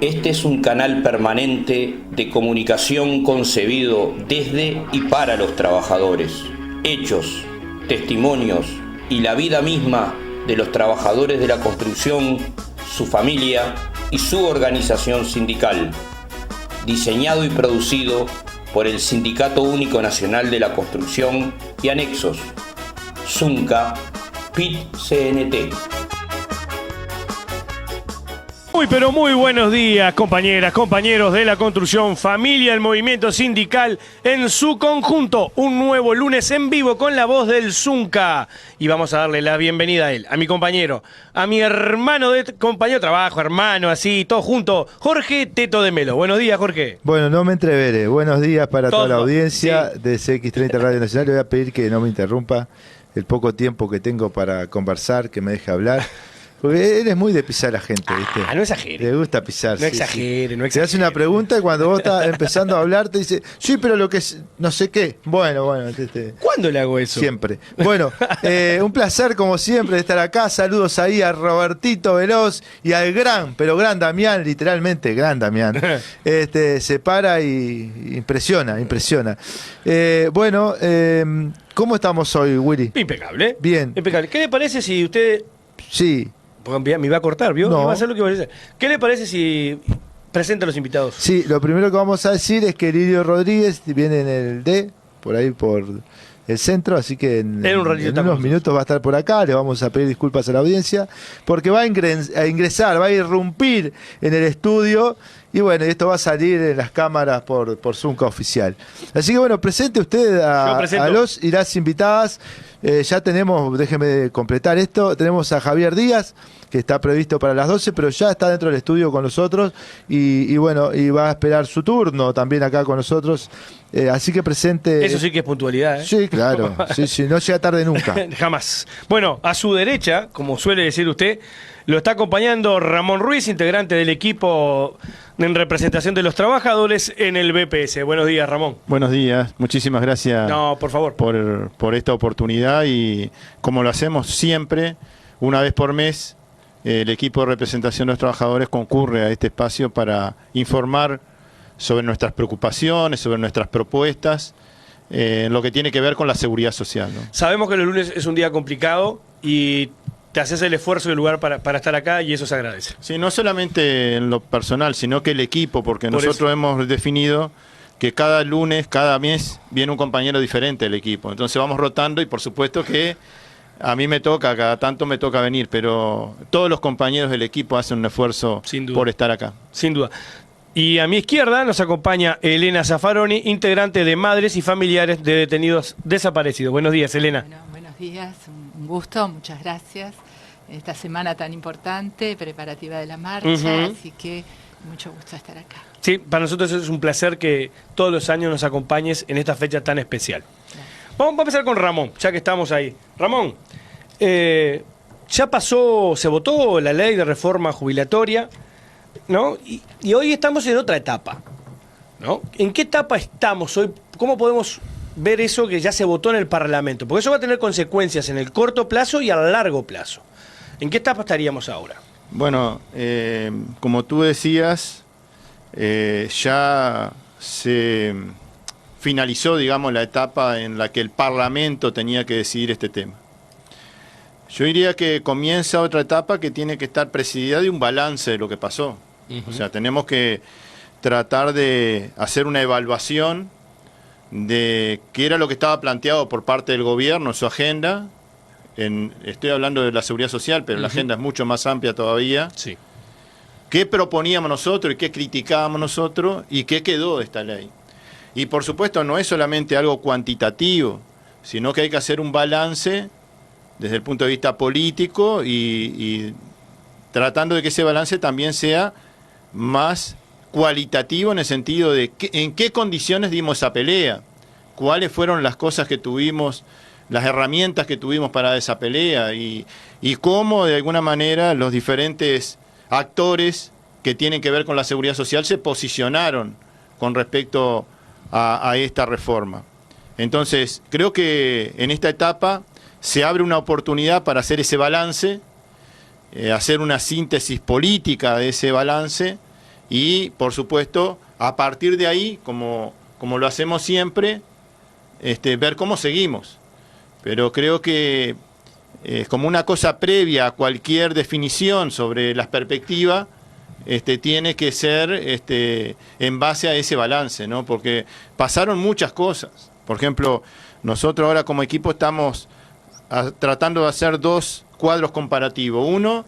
Este es un canal permanente de comunicación concebido desde y para los trabajadores. Hechos, testimonios y la vida misma de los trabajadores de la construcción, su familia y su organización sindical. Diseñado y producido por el Sindicato Único Nacional de la Construcción y Anexos, Zunca, PIT-CNT. Muy pero muy buenos días, compañeras, compañeros de la construcción, familia del movimiento sindical en su conjunto. Un nuevo lunes en vivo con la voz del Zunca. Y vamos a darle la bienvenida a él, a mi compañero, a mi hermano de compañero de trabajo, hermano, así, todo junto, Jorge Teto de Melo. Buenos días, Jorge. Bueno, no me entreveré. Buenos días para toda la audiencia sí. de CX30 Radio Nacional. Le voy a pedir que no me interrumpa el poco tiempo que tengo para conversar, que me deje hablar. Porque él es muy de pisar a la gente, ¿viste? No exagere. Le gusta pisar. No exagere, no exagere. Te hace una pregunta y cuando vos estás empezando a hablar te dice, sí, pero lo que es, no sé qué. Bueno. ¿Cuándo le hago eso? Siempre. Bueno, un placer como siempre de estar acá. Saludos ahí a Robertito Veloz y al gran, pero gran Damián, literalmente gran Damián. Se para y impresiona. Bueno, ¿cómo estamos hoy, Willy? Impecable. Bien. Impecable. ¿Qué le parece si usted... Sí. Me iba a cortar, ¿vio? No. Iba a hacer lo que iba a hacer. ¿Qué le parece si presenta a los invitados? Sí, lo primero que vamos a decir es que Lirio Rodríguez viene en el D, por ahí por el centro, así que en unos minutos va a estar por acá. Le vamos a pedir disculpas a la audiencia, porque va a ingresar, va a irrumpir en el estudio. Y bueno, esto va a salir en las cámaras por Zunca Oficial. Así que bueno, presente usted a los y las invitadas. Ya tenemos, déjeme completar esto, tenemos a Javier Díaz, que está previsto para las 12, pero ya está dentro del estudio con nosotros y bueno, y va a esperar su turno también acá con nosotros. Así que presente... Eso sí que es puntualidad, ¿eh? Sí, claro. Sí, no llega tarde nunca. Jamás. Bueno, a su derecha, como suele decir usted, lo está acompañando Ramón Ruiz, integrante del equipo en representación de los trabajadores en el BPS. Buenos días, Ramón. Buenos días, muchísimas gracias. No, por favor. Por esta oportunidad y como lo hacemos siempre, una vez por mes, el equipo de representación de los trabajadores concurre a este espacio para informar sobre nuestras preocupaciones, sobre nuestras propuestas, en lo que tiene que ver con la seguridad social, ¿no? Sabemos que los lunes es un día complicado y te haces el esfuerzo y el lugar para estar acá y eso se agradece. Sí, no solamente en lo personal, sino que el equipo, porque nosotros hemos definido que cada lunes, cada mes, viene un compañero diferente del equipo. Entonces vamos rotando y por supuesto que a mí me toca, cada tanto me toca venir, pero todos los compañeros del equipo hacen un esfuerzo por estar acá. Sin duda. Y a mi izquierda nos acompaña Elena Zaffaroni, integrante de Madres y Familiares de Detenidos Desaparecidos. Buenos días, Elena. Bueno, buenos días, un gusto, muchas gracias. Esta semana tan importante, preparativa de la marcha, así que mucho gusto estar acá. Sí, para nosotros es un placer que todos los años nos acompañes en esta fecha tan especial. Vamos a empezar con Ramón, ya que estamos ahí. Ramón, ya pasó, se votó la ley de reforma jubilatoria, ¿no? Y hoy estamos en otra etapa, ¿no? ¿En qué etapa estamos hoy? ¿Cómo podemos ver eso que ya se votó en el Parlamento? Porque eso va a tener consecuencias en el corto plazo y a largo plazo. ¿En qué etapa estaríamos ahora? Bueno, como tú decías, ya se finalizó, digamos, la etapa en la que el Parlamento tenía que decidir este tema. Yo diría que comienza otra etapa que tiene que estar presidida de un balance de lo que pasó. O sea, tenemos que tratar de hacer una evaluación de qué era lo que estaba planteado por parte del gobierno en su agenda. Estoy hablando de la seguridad social, pero la agenda es mucho más amplia todavía. Sí. ¿Qué proponíamos nosotros y qué criticábamos nosotros y qué quedó de esta ley? Y por supuesto no es solamente algo cuantitativo, sino que hay que hacer un balance desde el punto de vista político y tratando de que ese balance también sea más cualitativo en el sentido de en qué condiciones dimos esa pelea, cuáles fueron las cosas que tuvimos, las herramientas que tuvimos para esa pelea y cómo de alguna manera los diferentes actores que tienen que ver con la seguridad social se posicionaron con respecto a esta reforma. Entonces, creo que en esta etapa se abre una oportunidad para hacer ese balance, hacer una síntesis política de ese balance y, por supuesto, a partir de ahí, como lo hacemos siempre, ver cómo seguimos. Pero creo que como una cosa previa a cualquier definición sobre las perspectivas, tiene que ser en base a ese balance, ¿no? Porque pasaron muchas cosas. Por ejemplo, nosotros ahora como equipo estamos tratando de hacer 2 cuadros comparativos. Uno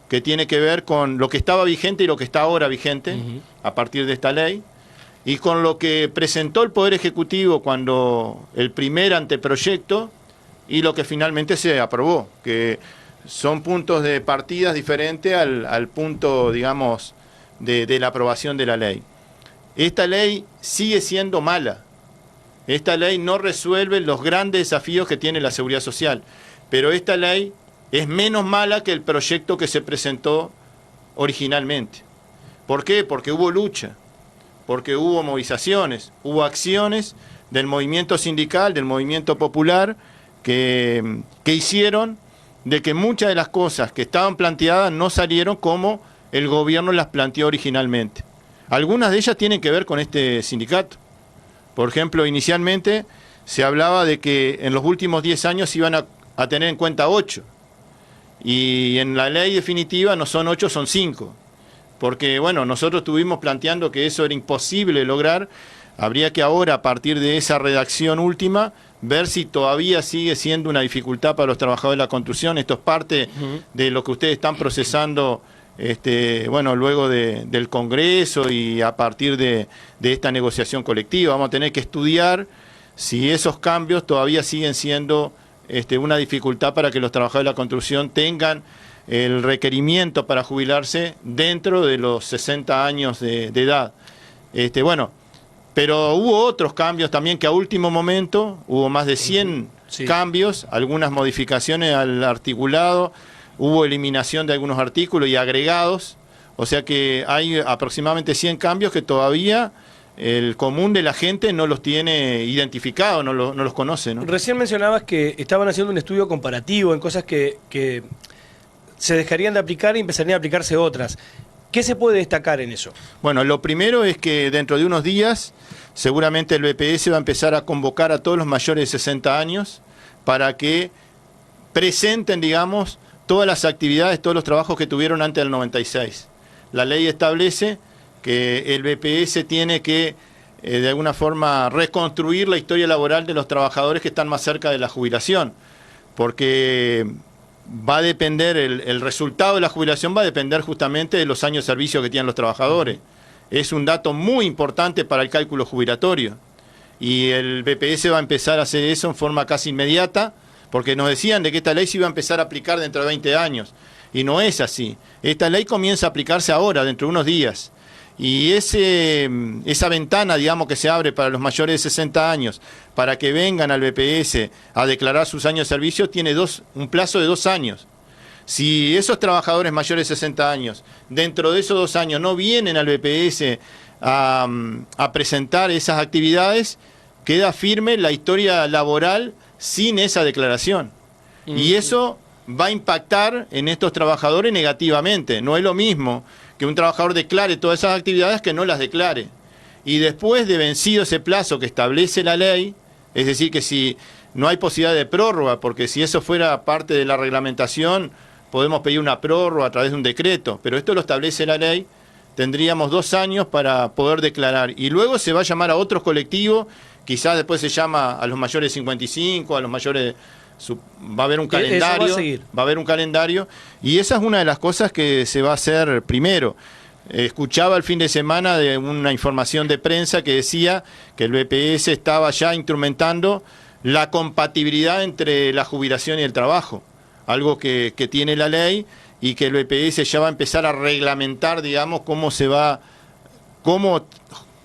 que tiene que ver con lo que estaba vigente y lo que está ahora vigente a partir de esta ley, y con lo que presentó el Poder Ejecutivo cuando el primer anteproyecto y lo que finalmente se aprobó, que son puntos de partida diferentes al punto, digamos, de la aprobación de la ley. Esta ley sigue siendo mala. Esta ley no resuelve los grandes desafíos que tiene la seguridad social, pero esta ley es menos mala que el proyecto que se presentó originalmente. ¿Por qué? Porque hubo lucha, porque hubo movilizaciones, hubo acciones del movimiento sindical, del movimiento popular, que hicieron de que muchas de las cosas que estaban planteadas no salieron como el gobierno las planteó originalmente. Algunas de ellas tienen que ver con este sindicato. Por ejemplo, inicialmente se hablaba de que en los últimos 10 años se iban a tener en cuenta 8. Y en la ley definitiva no son 8, son 5. Porque, bueno, nosotros estuvimos planteando que eso era imposible lograr. Habría que ahora, a partir de esa redacción última, ver si todavía sigue siendo una dificultad para los trabajadores de la construcción. Esto es parte de lo que ustedes están procesando, bueno, luego del Congreso y a partir de esta negociación colectiva. Vamos a tener que estudiar si esos cambios todavía siguen siendo una dificultad para que los trabajadores de la construcción tengan el requerimiento para jubilarse dentro de los 60 años de edad. Bueno, pero hubo otros cambios también que a último momento, hubo más de 100 cambios, algunas modificaciones al articulado, hubo eliminación de algunos artículos y agregados, o sea que hay aproximadamente 100 cambios que todavía el común de la gente no los tiene identificados, no los conoce, ¿no? Recién mencionabas que estaban haciendo un estudio comparativo en cosas que se dejarían de aplicar y empezarían a aplicarse otras. ¿Qué se puede destacar en eso? Bueno, lo primero es que dentro de unos días seguramente el BPS va a empezar a convocar a todos los mayores de 60 años para que presenten, digamos, todas las actividades, todos los trabajos que tuvieron antes del 96. La ley establece que el BPS tiene que, de alguna forma, reconstruir la historia laboral de los trabajadores que están más cerca de la jubilación, porque va a depender, el resultado de la jubilación va a depender justamente de los años de servicio que tienen los trabajadores. Es un dato muy importante para el cálculo jubilatorio. Y el BPS va a empezar a hacer eso en forma casi inmediata, porque nos decían de que esta ley se iba a empezar a aplicar dentro de 20 años. Y no es así. Esta ley comienza a aplicarse ahora, dentro de unos días. Y esa ventana, digamos, que se abre para los mayores de 60 años, para que vengan al BPS a declarar sus años de servicio, tiene un plazo de 2 años. Si esos trabajadores mayores de 60 años, dentro de esos 2 años, no vienen al BPS a presentar esas actividades, queda firme la historia laboral sin esa declaración. Y eso va a impactar en estos trabajadores negativamente. No es lo mismo que un trabajador declare todas esas actividades que no las declare. Y después de vencido ese plazo que establece la ley, es decir, que si no hay posibilidad de prórroga, porque si eso fuera parte de la reglamentación, podemos pedir una prórroga a través de un decreto, pero esto lo establece la ley, tendríamos 2 años para poder declarar. Y luego se va a llamar a otros colectivos, quizás después se llama a los mayores de 55, a los mayores... Va a haber un calendario, va a haber un calendario, y esa es una de las cosas que se va a hacer primero. Escuchaba el fin de semana de una información de prensa que decía que el BPS estaba ya instrumentando la compatibilidad entre la jubilación y el trabajo, algo que tiene la ley, y que el BPS ya va a empezar a reglamentar, digamos, cómo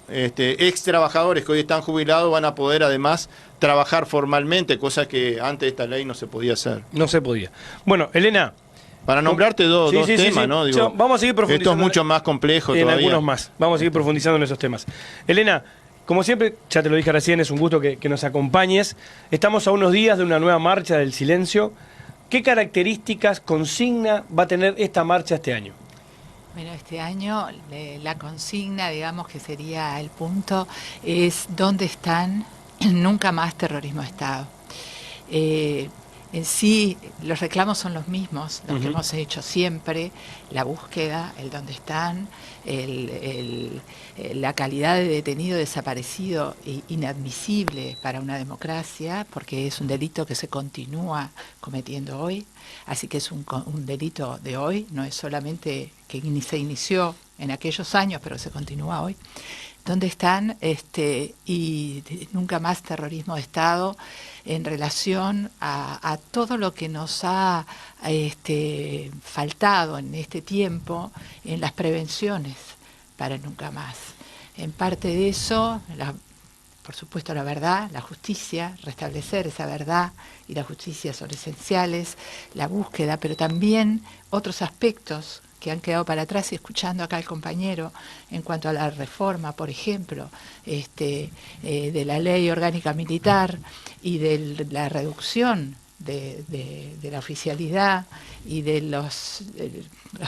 ex trabajadores que hoy están jubilados van a poder además trabajar formalmente, cosa que antes de esta ley no se podía hacer. No se podía. Bueno, Elena, para nombrarte dos temas, ¿no? Digo, vamos a seguir profundizando. Esto es mucho más complejo todavía. Algunos más. Vamos a seguir profundizando en esos temas. Elena, como siempre, ya te lo dije recién, es un gusto que nos acompañes. Estamos a unos días de una nueva marcha del silencio. ¿Qué características, consigna va a tener esta marcha este año? Bueno, este año la consigna, digamos que sería el punto, es ¿dónde están? Nunca más terrorismo de Estado. En sí, los reclamos son los mismos, los que hemos hecho siempre, la búsqueda, el dónde están, la calidad de detenido desaparecido inadmisible para una democracia, porque es un delito que se continúa cometiendo hoy, así que es un delito de hoy, no es solamente que se inició en aquellos años, pero se continúa hoy. ¿Dónde están? Y nunca más terrorismo de Estado en relación a todo lo que nos ha faltado en este tiempo en las prevenciones para nunca más. En parte de eso, por supuesto la verdad, la justicia, restablecer esa verdad y la justicia son esenciales, la búsqueda, pero también otros aspectos que han quedado para atrás, y escuchando acá al compañero en cuanto a la reforma, por ejemplo, de la ley orgánica militar y de la reducción de la oficialidad y de los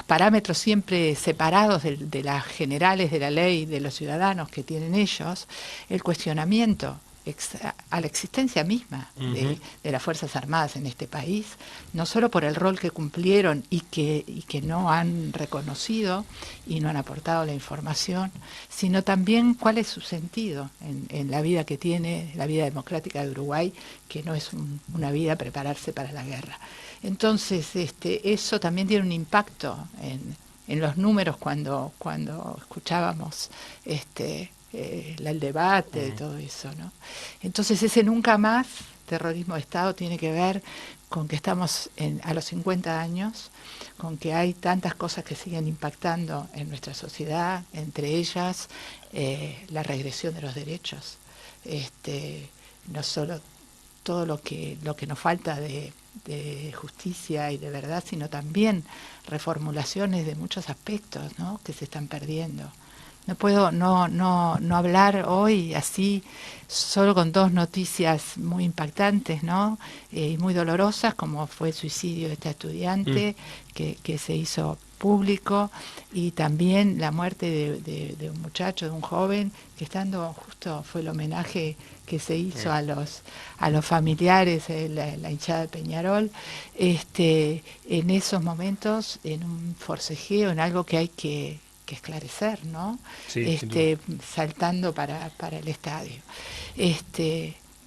parámetros siempre separados de las generales de la ley de los ciudadanos que tienen ellos, el cuestionamiento a la existencia misma de las Fuerzas Armadas en este país, no solo por el rol que cumplieron y que no han reconocido y no han aportado la información, sino también cuál es su sentido en la vida que tiene la vida democrática de Uruguay, que no es una vida prepararse para la guerra. Entonces, eso también tiene un impacto en los números cuando escuchábamos el debate, todo eso, ¿no? Entonces ese nunca más terrorismo de Estado tiene que ver con que estamos a los 50 años, con que hay tantas cosas que siguen impactando en nuestra sociedad, entre ellas la regresión de los derechos, no solo todo lo que nos falta de justicia y de verdad, sino también reformulaciones de muchos aspectos, ¿no?, que se están perdiendo. No puedo no hablar hoy así, solo con dos noticias muy impactantes, ¿no? Y muy dolorosas, como fue el suicidio de esta estudiante que se hizo público, y también la muerte de un muchacho, de un joven, que estando justo fue el homenaje que se hizo a los familiares, la hinchada de Peñarol, en esos momentos, en un forcejeo, en algo que hay que esclarecer, ¿no? Sí, saltando para el estadio.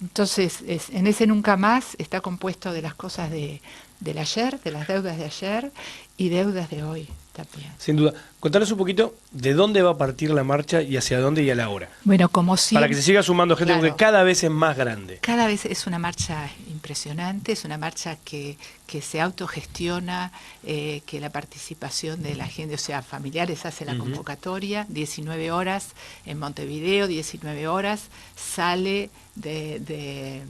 Entonces, en ese nunca más está compuesto de las cosas del ayer, de las deudas de ayer y deudas de hoy también. Sin duda. Contanos un poquito de dónde va a partir la marcha y hacia dónde y a la hora. Bueno, como siempre. Para que se siga sumando gente, claro, porque cada vez es más grande. Cada vez es una marcha impresionante, es una marcha que se autogestiona, que la participación de la gente, o sea, familiares hace la convocatoria, 19 horas en Montevideo, 19 horas, sale de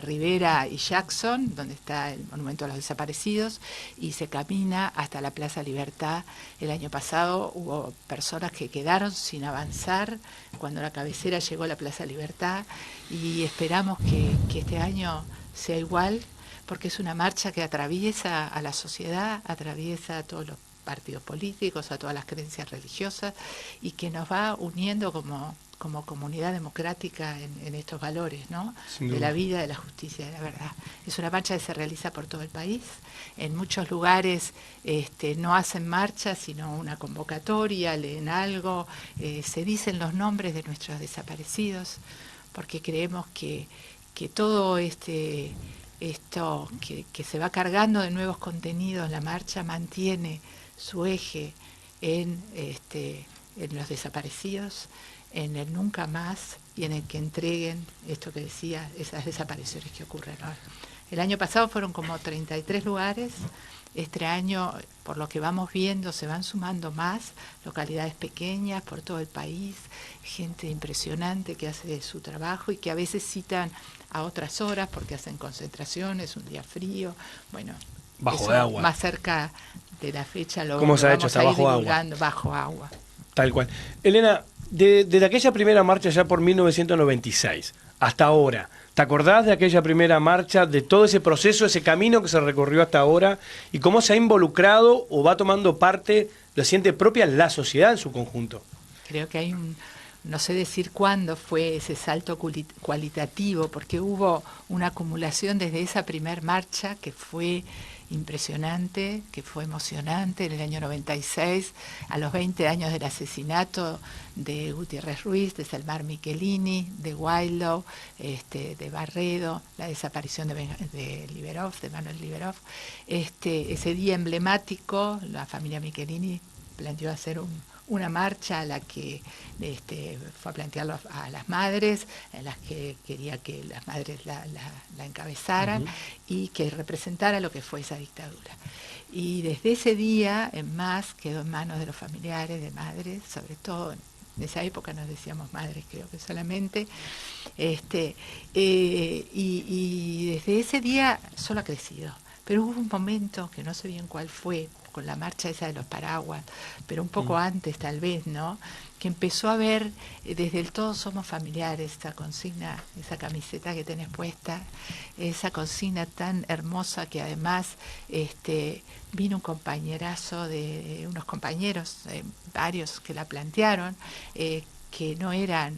Rivera y Jackson, donde está el Monumento a los Desaparecidos, y se camina hasta la Plaza Libertad. El año pasado hubo personas que quedaron sin avanzar cuando la cabecera llegó a la Plaza Libertad, y esperamos que este año sea igual, porque es una marcha que atraviesa a la sociedad, atraviesa a todos los partidos políticos, a todas las creencias religiosas, y que nos va uniendo como comunidad democrática en estos valores, ¿no?, de la vida, de la justicia, de la verdad. Es una marcha que se realiza por todo el país. En muchos lugares no hacen marcha, sino una convocatoria, leen algo, se dicen los nombres de nuestros desaparecidos, porque creemos que todo esto que se va cargando de nuevos contenidos, la marcha mantiene su eje en los desaparecidos, en el nunca más y en el que entreguen esto que decía, esas desapariciones que ocurren ahora. El año pasado fueron como 33 lugares, este año, por lo que vamos viendo, se van sumando más, localidades pequeñas por todo el país, gente impresionante que hace su trabajo y que a veces citan a otras horas porque hacen concentraciones, un día frío, bueno, bajo de agua. Más cerca de la fecha lo ¿Cómo se ha hecho? Está bajo agua. Bajo agua. Tal cual. Elena, desde aquella primera marcha ya por 1996 hasta ahora, ¿te acordás de aquella primera marcha, de todo ese proceso, ese camino que se recorrió hasta ahora y cómo se ha involucrado o va tomando parte lo siente propia la sociedad en su conjunto. Creo que hay no sé decir cuándo fue ese salto cualitativo, porque hubo una acumulación desde esa primer marcha que fue impresionante, que fue emocionante en el año 96, a los 20 años del asesinato de Gutiérrez Ruiz, de Selmar Michelini, de Wildau, de Barredo, la desaparición de Liberov, de Manuel Liberov. Ese día emblemático, la familia Michelini planteó hacer una marcha a la que fue a plantearlo a las madres, en las que quería que las madres la encabezaran y que representara lo que fue esa dictadura. Y desde ese día en más quedó en manos de los familiares, de madres, sobre todo en esa época nos decíamos madres, creo que solamente, y desde ese día solo ha crecido. Pero hubo un momento, que no sé bien cuál fue, con la marcha esa de los paraguas, pero un poco antes tal vez, ¿no?, que empezó a ver desde el todos somos familiares, esa consigna, esa camiseta que tenés puesta, esa consigna tan hermosa que además vino un compañerazo de unos compañeros, varios que la plantearon, que no eran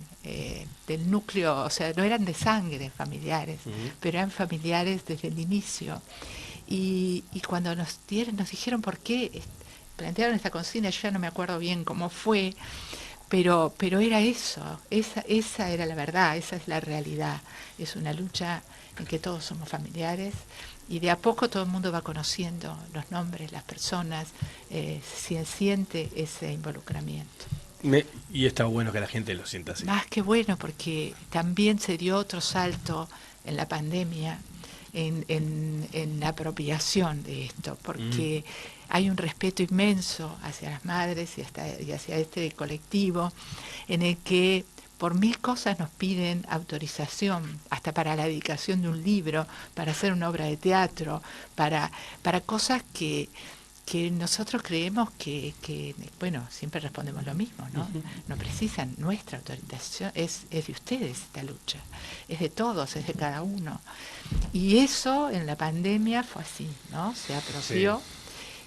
del núcleo, o sea, no eran de sangre familiares, pero eran familiares desde el inicio. Y cuando nos dijeron por qué plantearon esta consigna, yo ya no me acuerdo bien cómo fue, pero era eso, esa era la verdad, esa es la realidad. Es una lucha en que todos somos familiares y de a poco todo el mundo va conociendo los nombres, las personas, se siente ese involucramiento. Y está bueno que la gente lo sienta así. Más que bueno, porque también se dio otro salto en la pandemia, en la apropiación de esto, porque hay un respeto inmenso hacia las madres y hacia este colectivo, en el que por 1000 cosas nos piden autorización, hasta para la dedicación de un libro, para hacer una obra de teatro, para cosas que nosotros creemos que, bueno, siempre respondemos lo mismo, ¿no? No precisan nuestra autorización, es de ustedes esta lucha, es de todos, es de cada uno. Y eso en la pandemia fue así, ¿no? Se apropió. Sí.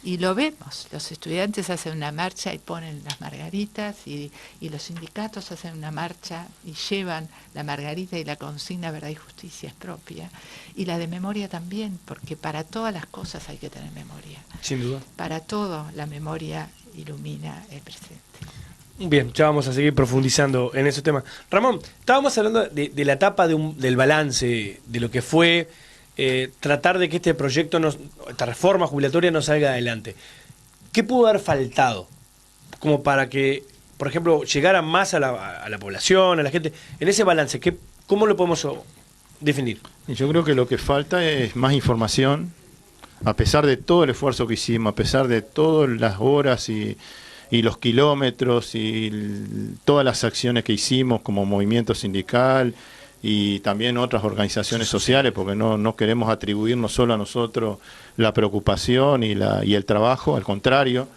Y lo vemos, los estudiantes hacen una marcha y ponen las margaritas y los sindicatos hacen una marcha y llevan la margarita y la consigna verdad y justicia es propia. Y la de memoria también, porque para todas las cosas hay que tener memoria. Sin duda. Para todo la memoria ilumina el presente. Bien, ya vamos a seguir profundizando en ese tema. Ramón, estábamos hablando de la etapa del balance, de lo que fue tratar de que este proyecto, esta reforma jubilatoria no salga adelante. ¿Qué pudo haber faltado como para que, por ejemplo, llegara más a la población, a la gente? En ese balance, ¿cómo lo podemos definir? Yo creo que lo que falta es más información, a pesar de todo el esfuerzo que hicimos, a pesar de todas las horas y los kilómetros y todas las acciones que hicimos como movimiento sindical y también otras organizaciones sociales, porque no queremos atribuirnos solo a nosotros la preocupación y el trabajo, al contrario,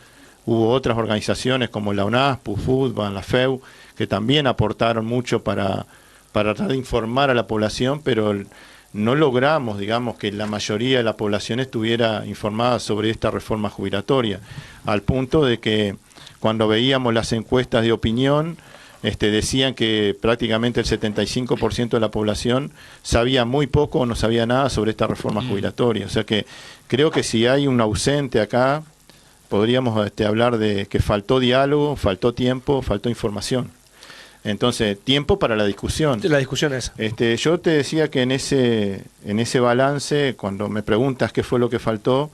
hubo otras organizaciones como la UNASPU, FUTBAN, la FEU, que también aportaron mucho para tratar de informar a la población, pero no logramos, digamos, que la mayoría de la población estuviera informada sobre esta reforma jubilatoria, al punto de que cuando veíamos las encuestas de opinión, decían que prácticamente el 75% de la población sabía muy poco o no sabía nada sobre esta reforma jubilatoria. O sea que creo que si hay un ausente acá, podríamos hablar de que faltó diálogo, faltó tiempo, faltó información. Entonces, tiempo para la discusión. La discusión es. Yo te decía que en ese balance, cuando me preguntas qué fue lo que faltó,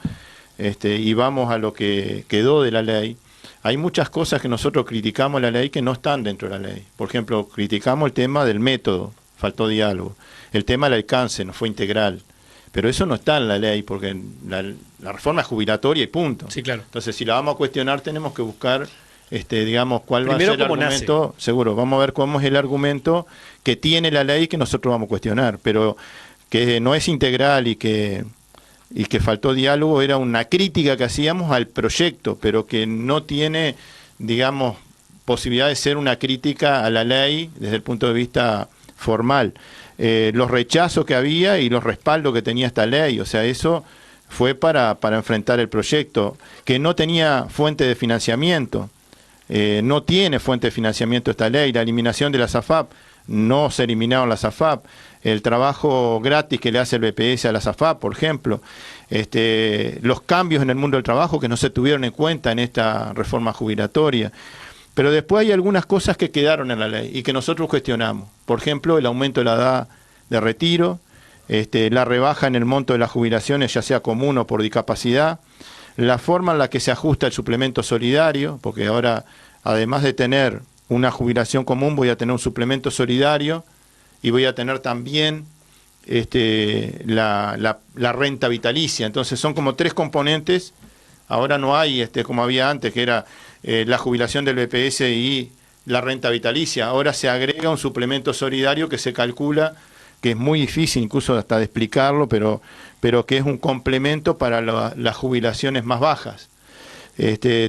y vamos a lo que quedó de la ley, hay muchas cosas que nosotros criticamos la ley que no están dentro de la ley. Por ejemplo, criticamos el tema del método, faltó diálogo. El tema del alcance, no fue integral. Pero eso no está en la ley, porque la reforma es jubilatoria y punto. Sí, claro. Entonces, si la vamos a cuestionar, tenemos que buscar, digamos, cuál primero va a ser el argumento. Nace. Seguro, vamos a ver cómo es el argumento que tiene la ley que nosotros vamos a cuestionar. Pero que no es integral y que faltó diálogo era una crítica que hacíamos al proyecto, pero que no tiene, digamos, posibilidad de ser una crítica a la ley desde el punto de vista formal. Los rechazos que había y los respaldos que tenía esta ley, o sea, eso fue para enfrentar el proyecto, que no tenía fuente de financiamiento. No tiene fuente de financiamiento esta ley. La eliminación de las AFAP, no se eliminaron las AFAP. El trabajo gratis que le hace el BPS a las AFAP, por ejemplo. Los cambios en el mundo del trabajo que no se tuvieron en cuenta en esta reforma jubilatoria. Pero después hay algunas cosas que quedaron en la ley y que nosotros cuestionamos. Por ejemplo, el aumento de la edad de retiro, la rebaja en el monto de las jubilaciones, ya sea común o por discapacidad, la forma en la que se ajusta el suplemento solidario, porque ahora, además de tener una jubilación común, voy a tener un suplemento solidario y voy a tener también la renta vitalicia. Entonces son como 3 componentes. Ahora no hay, como había antes, que era la jubilación del BPS y la renta vitalicia. Ahora se agrega un suplemento solidario que se calcula, que es muy difícil incluso hasta de explicarlo, pero que es un complemento para las jubilaciones más bajas.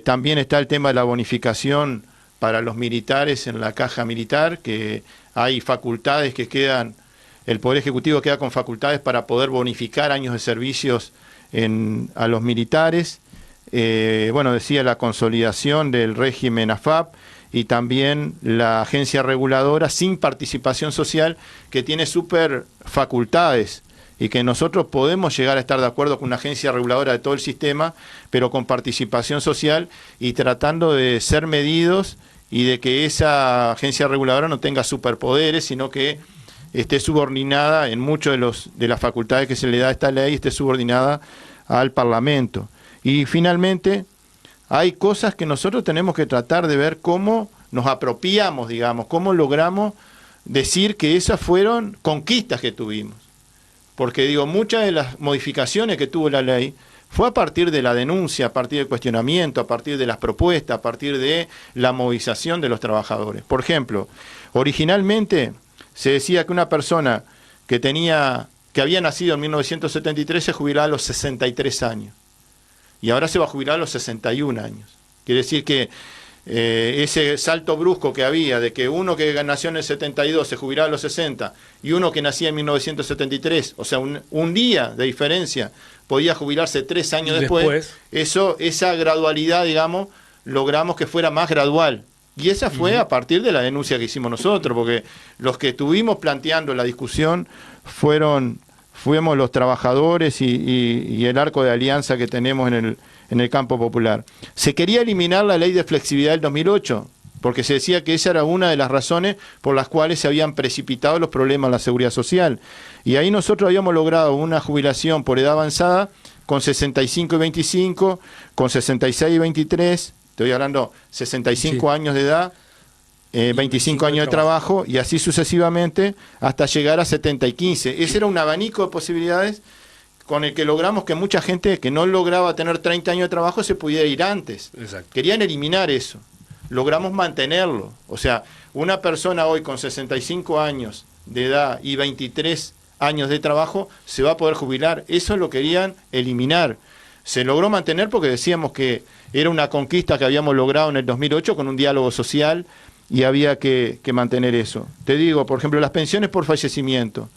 También está el tema de la bonificación para los militares en la caja militar, que hay facultades que quedan, el Poder Ejecutivo queda con facultades para poder bonificar años de servicios a los militares. Decía la consolidación del régimen AFAP, y también la agencia reguladora sin participación social, que tiene súper facultades y que nosotros podemos llegar a estar de acuerdo con una agencia reguladora de todo el sistema, pero con participación social y tratando de ser medidos y de que esa agencia reguladora no tenga superpoderes, sino que esté subordinada en muchas de las facultades que se le da a esta ley, esté subordinada al Parlamento. Y finalmente, hay cosas que nosotros tenemos que tratar de ver cómo nos apropiamos, digamos, cómo logramos decir que esas fueron conquistas que tuvimos. Porque digo, muchas de las modificaciones que tuvo la ley fue a partir de la denuncia, a partir del cuestionamiento, a partir de las propuestas, a partir de la movilización de los trabajadores. Por ejemplo, originalmente se decía que una persona que había nacido en 1973 se jubilaba a los 63 años. Y ahora se va a jubilar a los 61 años. Quiere decir que ese salto brusco que había de que uno que nació en el 72 se jubilaba a los 60 y uno que nacía en 1973, o sea, un día de diferencia, podía jubilarse 3 años después. Esa gradualidad, digamos, logramos que fuera más gradual. Y esa fue a partir de la denuncia que hicimos nosotros, porque los que estuvimos planteando la discusión fuimos los trabajadores y el arco de alianza que tenemos en el campo popular. Se quería eliminar la ley de flexibilidad del 2008, porque se decía que esa era una de las razones por las cuales se habían precipitado los problemas en la seguridad social. Y ahí nosotros habíamos logrado una jubilación por edad avanzada con 65 y 25, con 66 y 23, estoy hablando 65 años de edad, 25 años de trabajo, y así sucesivamente hasta llegar a 70 y 15. Ese era un abanico de posibilidades con el que logramos que mucha gente que no lograba tener 30 años de trabajo se pudiera ir antes. Exacto. Querían eliminar eso. Logramos mantenerlo. O sea, una persona hoy con 65 años de edad y 23 años de trabajo se va a poder jubilar. Eso lo querían eliminar. Se logró mantener porque decíamos que era una conquista que habíamos logrado en el 2008 con un diálogo social, y había que mantener eso. Te digo, por ejemplo, las pensiones por fallecimiento.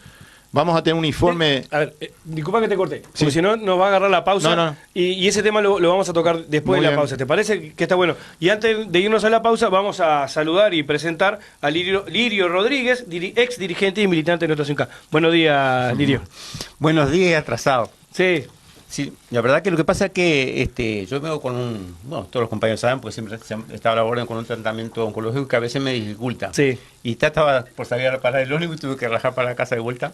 Vamos a tener un informe... A ver, disculpa que te corté, porque si no nos va a agarrar la pausa. No. Y ese tema lo vamos a tocar después de la pausa. ¿Te parece que está bueno? Y antes de irnos a la pausa, vamos a saludar y presentar a Lirio Rodríguez, ex dirigente y militante de nuestra CINCA. Buenos días, Lirio. Buenos días, atrasado. Sí. Sí, la verdad que lo que pasa es que yo vengo con todos los compañeros saben, porque siempre estaba laborando con un tratamiento oncológico que a veces me dificulta. Sí. Y estaba por salir a parar el ómnibus y tuve que rajar para la casa de vuelta.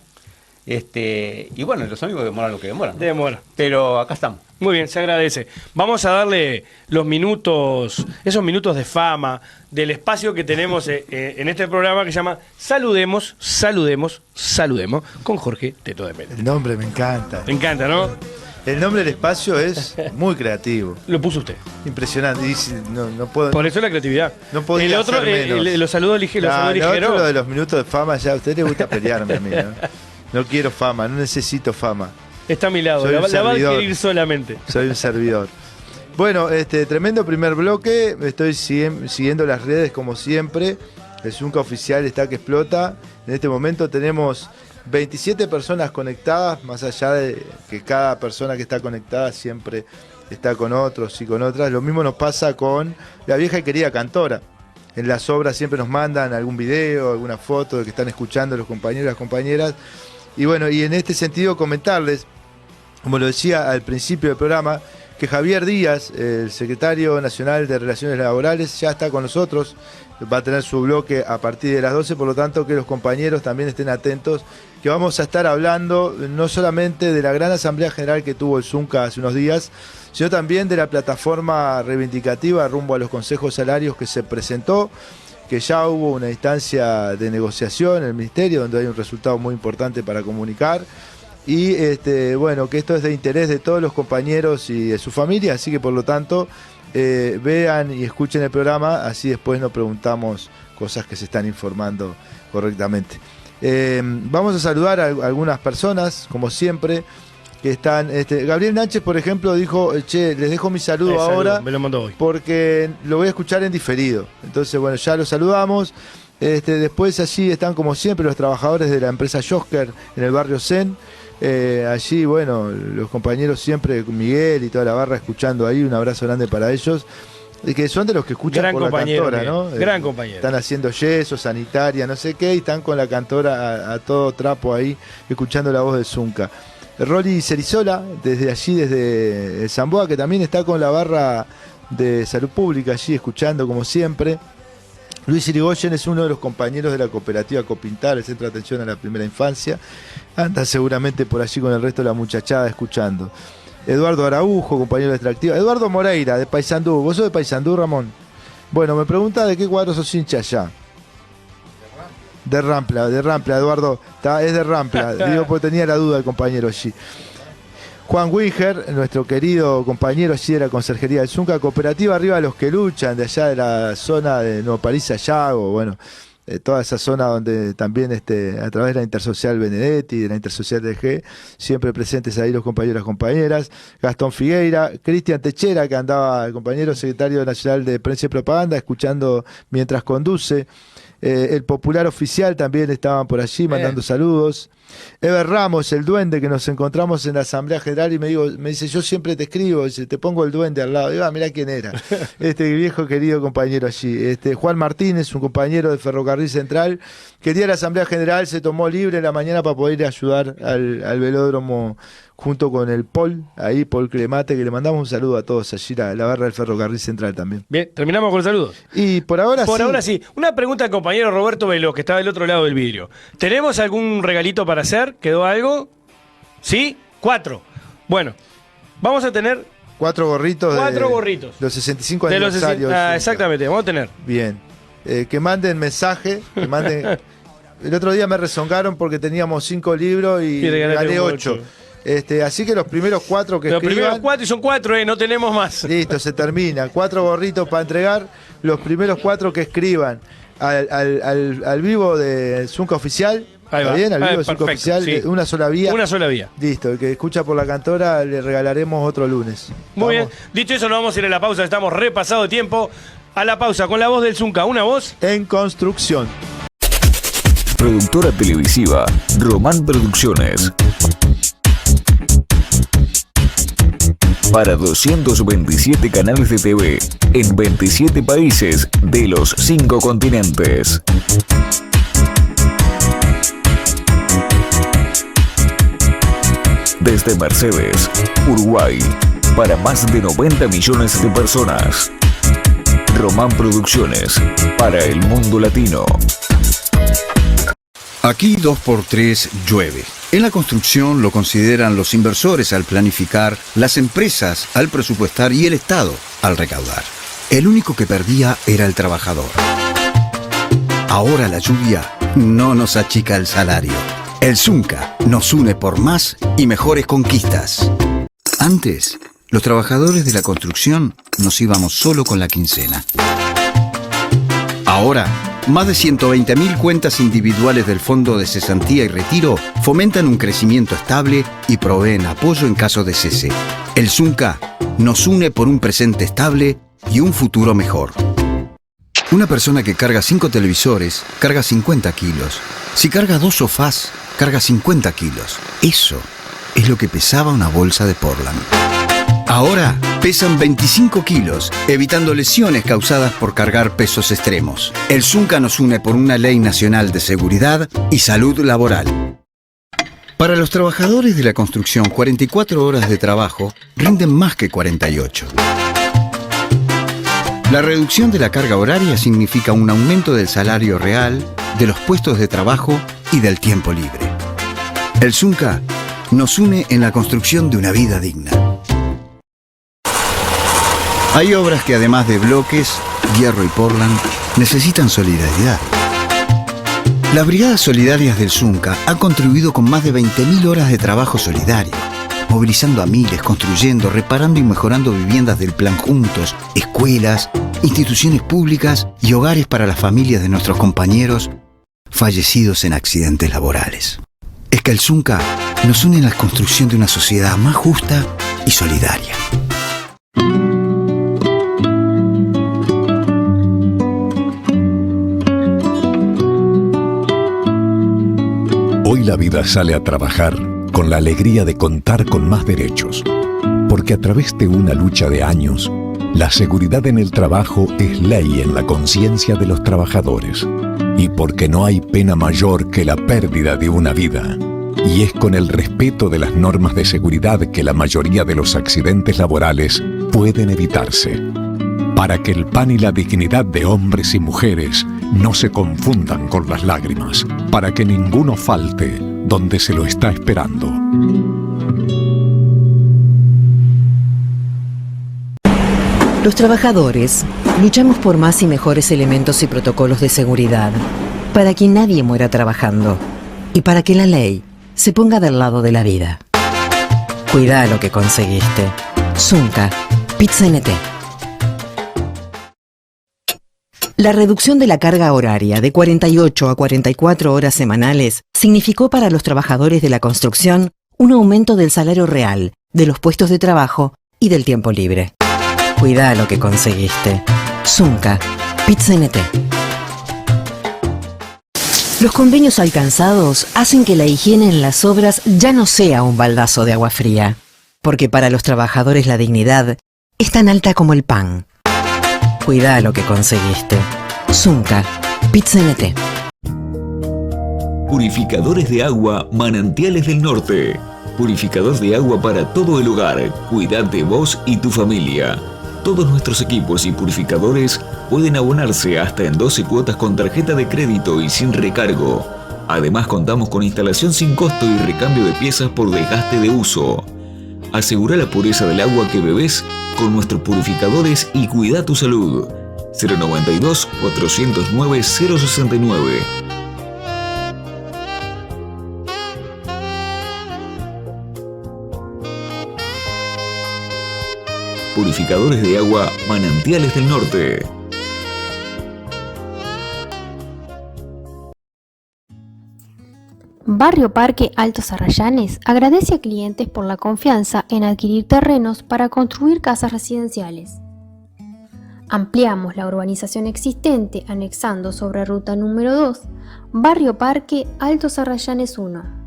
Y bueno, los ómnibus demoran lo que demoran, ¿no? Demora. Pero acá estamos. Muy bien, se agradece. Vamos a darle esos minutos de fama, del espacio que tenemos en este programa que se llama Saludemos, con Jorge Teto de Melo. El nombre me encanta. Me encanta, ¿no? El nombre del espacio es muy creativo. Lo puso usted. Impresionante. No puedo, por eso la creatividad. No podía el otro, los saludos ligeros. Lo de los minutos de fama, ya a usted le gusta pelearme a mí, ¿no? No quiero fama, no necesito fama. Está a mi lado, la va a adquirir solamente. Soy un servidor. Bueno, tremendo primer bloque. Estoy siguiendo las redes como siempre. El Zunca Oficial está que explota. En este momento tenemos 27 personas conectadas, más allá de que cada persona que está conectada siempre está con otros y con otras. Lo mismo nos pasa con la vieja y querida cantora. En las obras siempre nos mandan algún video, alguna foto de que están escuchando los compañeros y las compañeras. Y bueno, y en este sentido comentarles, como lo decía al principio del programa, que Javier Díaz, el secretario nacional de Relaciones Laborales, ya está con nosotros, va a tener su bloque a partir de las 12, por lo tanto que los compañeros también estén atentos, que vamos a estar hablando no solamente de la gran asamblea general que tuvo el Zunca hace unos días, sino también de la plataforma reivindicativa rumbo a los consejos salarios que se presentó, que ya hubo una instancia de negociación en el Ministerio, donde hay un resultado muy importante para comunicar. Y bueno, que esto es de interés de todos los compañeros y de su familia, así que por lo tanto vean y escuchen el programa, así después nos preguntamos cosas que se están informando correctamente. Vamos a saludar a algunas personas, como siempre, que están... Gabriel Nánchez, por ejemplo, dijo, che, les dejo mi saludo ahora, me lo mandó hoy, porque lo voy a escuchar en diferido. Entonces, bueno, ya lo saludamos. Después allí están, como siempre, los trabajadores de la empresa Josker en el barrio Zen. Allí, bueno, los compañeros siempre, Miguel y toda la barra escuchando ahí, un abrazo grande para ellos, y que son de los que escuchan gran por la cantora, Miguel, ¿no? Gran compañero. Están haciendo yeso, sanitaria, no sé qué, y están con la cantora a todo trapo ahí, escuchando la voz de Zunca. Rolly Cerizola, desde allí, desde Zamboa, que también está con la barra de salud pública allí, escuchando como siempre. Luis Irigoyen es uno de los compañeros de la cooperativa Copintar, el Centro de Atención a la Primera Infancia. Anda seguramente por allí con el resto de la muchachada escuchando. Eduardo Araujo, compañero de Extractiva. Eduardo Moreira, de Paysandú. ¿Vos sos de Paysandú, Ramón? Bueno, me pregunta de qué cuadro sos hincha allá. De Rampla, Eduardo. Es de Rampla. Digo, porque tenía la duda el compañero allí. Juan Winger, nuestro querido compañero allí de la Conserjería del Zunca, cooperativa Arriba de los que Luchan, de allá de la zona de Nuevo París, Sayago, bueno, toda esa zona donde también a través de la Intersocial Benedetti, de la Intersocial DG, siempre presentes ahí los compañeros y las compañeras. Gastón Figueira, Cristian Techera, que andaba, el compañero secretario nacional de Prensa y Propaganda, escuchando mientras conduce. El Popular Oficial también estaban por allí mandando saludos. Eber Ramos, el duende, que nos encontramos en la Asamblea General y me dice, yo siempre te escribo, dice, te pongo el duende al lado. Digo, mirá quién era, este viejo querido compañero allí. Juan Martínez, un compañero de Ferrocarril Central, que el día de la Asamblea General se tomó libre en la mañana para poder ir a ayudar al velódromo junto con el Paul Cremate, que le mandamos un saludo a todos allí, la barra del Ferrocarril Central también. Bien, terminamos con los saludos. Y por ahora sí. Una pregunta al compañero Roberto Veloz, que está del otro lado del vidrio. ¿Tenemos algún regalito para hacer? ¿Quedó algo? ¿Sí? 4. Bueno, vamos a tener 4 gorritos. 4 gorritos. Los 65 aniversarios. Exactamente, vamos a tener. Bien. Que manden mensaje, que manden... El otro día me rezongaron porque teníamos 5 libros y regalé 8. Así que los primeros 4 que escriban... Los primeros 4 y son 4, no tenemos más. Listo, se termina. 4 gorritos para entregar. Los primeros 4 que escriban al vivo de Zunca Oficial. ¿Está bien? Al vivo de Zunca Oficial, sí. Una sola vía. Una sola vía. Listo, el que escucha por la cantora le regalaremos otro lunes. Muy bien. Dicho eso, nos vamos a ir a la pausa. Estamos repasado de tiempo. A la pausa con la voz del Zunca. Una voz en construcción. Productora televisiva Román Producciones. Para 227 canales de TV en 27 países de los 5 continentes. Desde Mercedes, Uruguay, para más de 90 millones de personas. Román Producciones, para el mundo latino. Aquí 2x3 llueve. En la construcción lo consideran los inversores al planificar, las empresas al presupuestar y el Estado al recaudar. El único que perdía era el trabajador. Ahora la lluvia no nos achica el salario. El Zunca nos une por más y mejores conquistas. Antes, los trabajadores de la construcción nos íbamos solo con la quincena. Ahora, más de 120.000 cuentas individuales del Fondo de Cesantía y Retiro fomentan un crecimiento estable y proveen apoyo en caso de cese. El Zunca nos une por un presente estable y un futuro mejor. Una persona que carga 5 televisores carga 50 kilos. Si carga 2 sofás, carga 50 kilos. Eso es lo que pesaba una bolsa de Portland. Ahora pesan 25 kilos, evitando lesiones causadas por cargar pesos extremos. El Zunca nos une por una ley nacional de seguridad y salud laboral. Para los trabajadores de la construcción, 44 horas de trabajo rinden más que 48. La reducción de la carga horaria significa un aumento del salario real, de los puestos de trabajo y del tiempo libre. El Zunca nos une en la construcción de una vida digna. Hay obras que además de bloques, hierro y Portland, necesitan solidaridad. Las Brigadas Solidarias del Zunca han contribuido con más de 20.000 horas de trabajo solidario, movilizando a miles, construyendo, reparando y mejorando viviendas del Plan Juntos, escuelas, instituciones públicas y hogares para las familias de nuestros compañeros fallecidos en accidentes laborales. Es que el Zunca nos une en la construcción de una sociedad más justa y solidaria. Hoy la vida sale a trabajar con la alegría de contar con más derechos, porque a través de una lucha de años, la seguridad en el trabajo es ley en la conciencia de los trabajadores, y porque no hay pena mayor que la pérdida de una vida, y es con el respeto de las normas de seguridad que la mayoría de los accidentes laborales pueden evitarse, para que el pan y la dignidad de hombres y mujeres no se confundan con las lágrimas, para que ninguno falte donde se lo está esperando. Los trabajadores luchamos por más y mejores elementos y protocolos de seguridad, para que nadie muera trabajando y para que la ley se ponga del lado de la vida. Cuidá lo que conseguiste. Zunca, PIT-CNT. La reducción de la carga horaria de 48 a 44 horas semanales significó para los trabajadores de la construcción un aumento del salario real, de los puestos de trabajo y del tiempo libre. Cuidá lo que conseguiste. Zunca, PIT-CNT. Los convenios alcanzados hacen que la higiene en las obras ya no sea un baldazo de agua fría, porque para los trabajadores la dignidad es tan alta como el pan. Cuidá lo que conseguiste. Zunca, PIT-CNT. Purificadores de agua Manantiales del Norte. Purificador de agua para todo el hogar. Cuidad de vos y tu familia. Todos nuestros equipos y purificadores pueden abonarse hasta en 12 cuotas con tarjeta de crédito y sin recargo. Además contamos con instalación sin costo y recambio de piezas por desgaste de uso. Asegura la pureza del agua que bebés con nuestros purificadores y cuida tu salud. 092-409-069. Purificadores de agua Manantiales del Norte. Barrio Parque Altos Arrayanes agradece a clientes por la confianza en adquirir terrenos para construir casas residenciales. Ampliamos la urbanización existente anexando sobre ruta número 2, Barrio Parque Altos Arrayanes 1.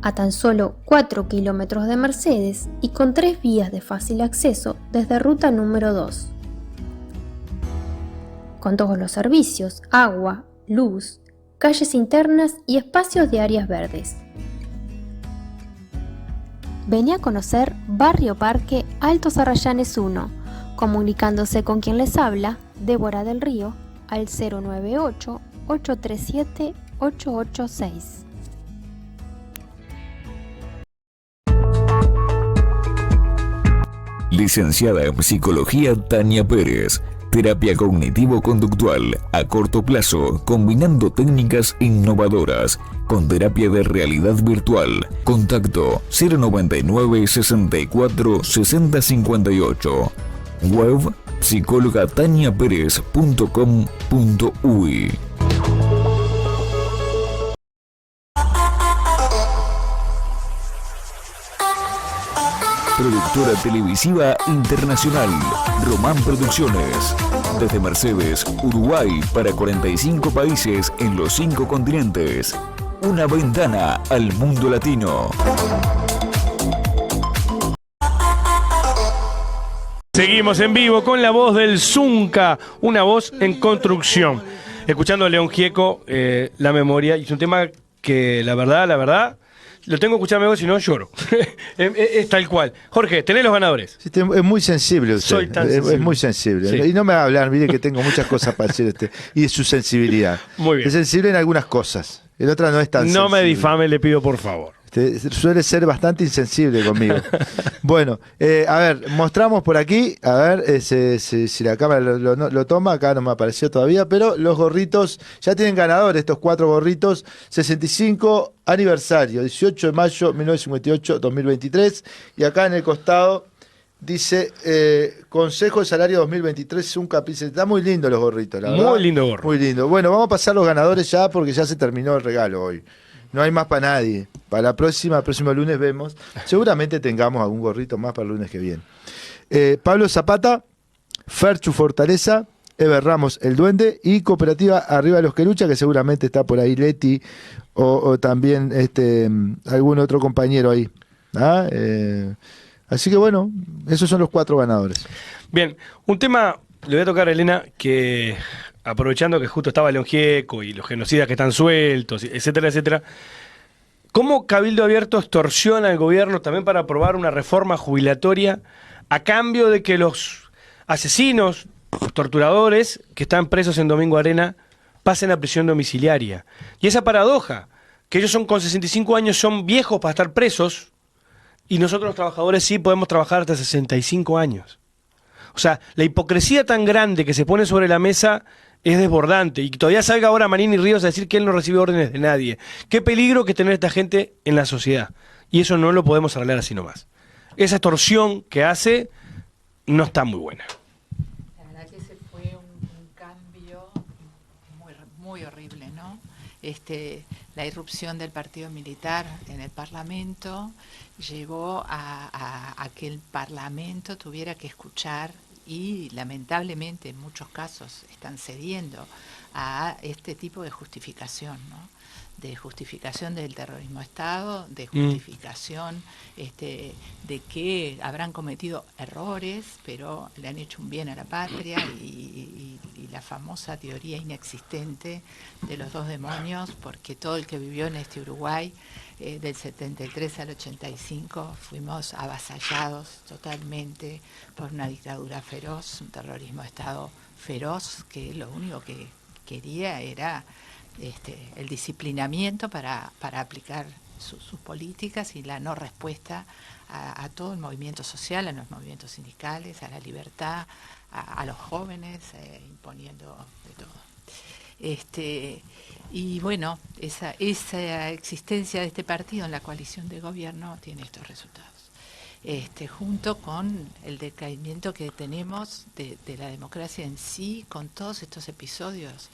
A tan solo 4 kilómetros de Mercedes y con 3 vías de fácil acceso desde ruta número 2. Con todos los servicios, agua, luz, calles internas y espacios de áreas verdes. Vení a conocer Barrio Parque Altos Arrayanes 1, comunicándose con quien les habla, Débora del Río, al 098-837-886. Licenciada en Psicología Tania Pérez. Terapia cognitivo-conductual a corto plazo, combinando técnicas innovadoras con terapia de realidad virtual. Contacto 099 64 60 58. Web psicologataniaperez.com.uy. Productora televisiva internacional, Román Producciones. Desde Mercedes, Uruguay, para 45 países en los 5 continentes. una ventana al mundo latino. Seguimos en vivo con la voz del Zunca, una voz en construcción. Escuchando a León Gieco, La Memoria, y es un tema que la verdad, lo tengo que escucharme vos, si no lloro. es tal cual. Jorge, tenés los ganadores. Sí, es muy sensible usted. Soy tan sensible. Es muy sensible. Sí. Y no me va a hablar, mire que tengo muchas cosas para decir y de su sensibilidad. Muy bien. Es sensible en algunas cosas. En otras no es tan sensible. No me difame, le pido por favor. Suele ser bastante insensible conmigo. Bueno, a ver, mostramos por aquí, a ver si la cámara lo toma, acá no me apareció todavía, pero los gorritos, ya tienen ganador estos 4 gorritos, 65 aniversario, 18 de mayo 1958-2023, y acá en el costado dice Consejo de Salario 2023, Zunca Pilsen. Está muy lindo los gorritos, la verdad. Muy lindo gorro. Muy lindo. Bueno, vamos a pasar los ganadores ya porque ya se terminó el regalo hoy. No hay más para nadie. Para el próximo lunes vemos. Seguramente tengamos algún gorrito más para el lunes que viene. Pablo Zapata, Ferchu Fortaleza, Eber Ramos El Duende y Cooperativa Arriba de los que Lucha, que seguramente está por ahí Leti o también algún otro compañero ahí. Así que bueno, esos son los 4 ganadores. Bien, un tema le voy a tocar a Elena que, aprovechando que justo estaba León Gieco y los genocidas que están sueltos, etcétera, etcétera, ¿cómo Cabildo Abierto extorsiona al gobierno también para aprobar una reforma jubilatoria a cambio de que los asesinos, los torturadores que están presos en Domingo Arena pasen a prisión domiciliaria? Y esa paradoja, que ellos con 65 años son viejos para estar presos y nosotros los trabajadores sí podemos trabajar hasta 65 años. O sea, la hipocresía tan grande que se pone sobre la mesa es desbordante. Y que todavía salga ahora Manini Ríos a decir que él no recibe órdenes de nadie. Qué peligro que tener esta gente en la sociedad. Y eso no lo podemos arreglar así nomás. Esa extorsión que hace no está muy buena. La verdad que ese fue un cambio muy horrible, ¿no? La irrupción del partido militar en el Parlamento llevó a que el Parlamento tuviera que escuchar, y lamentablemente en muchos casos están cediendo a este tipo de justificación, ¿no? De justificación del terrorismo de Estado, de justificación de que habrán cometido errores, pero le han hecho un bien a la patria, y la famosa teoría inexistente de los 2 demonios, porque todo el que vivió en este Uruguay del 73 al 85 fuimos avasallados totalmente por una dictadura feroz, un terrorismo de Estado feroz, que lo único que quería era el disciplinamiento para aplicar sus políticas y la no respuesta a todo el movimiento social, a los movimientos sindicales, a la libertad, a los jóvenes, imponiendo de todo. Y bueno, esa existencia de este partido en la coalición de gobierno tiene estos resultados. Junto con el decaimiento que tenemos de la democracia en sí, con todos estos episodios,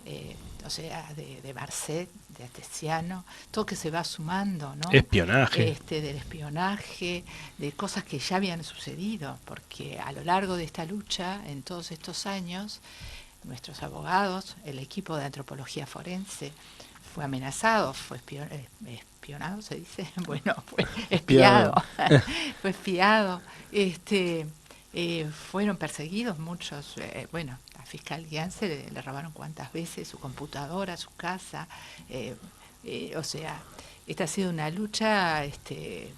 de Barcet, de Atesiano, todo que se va sumando, ¿no? Espionaje. Del espionaje, de cosas que ya habían sucedido, porque a lo largo de esta lucha, en todos estos años, nuestros abogados, el equipo de antropología forense, fue amenazado, fue espionado, se dice, bueno, fue espiado, fue espiado, fueron perseguidos muchos, a fiscal Guiance le robaron cuántas veces su computadora, su casa, esta ha sido una lucha que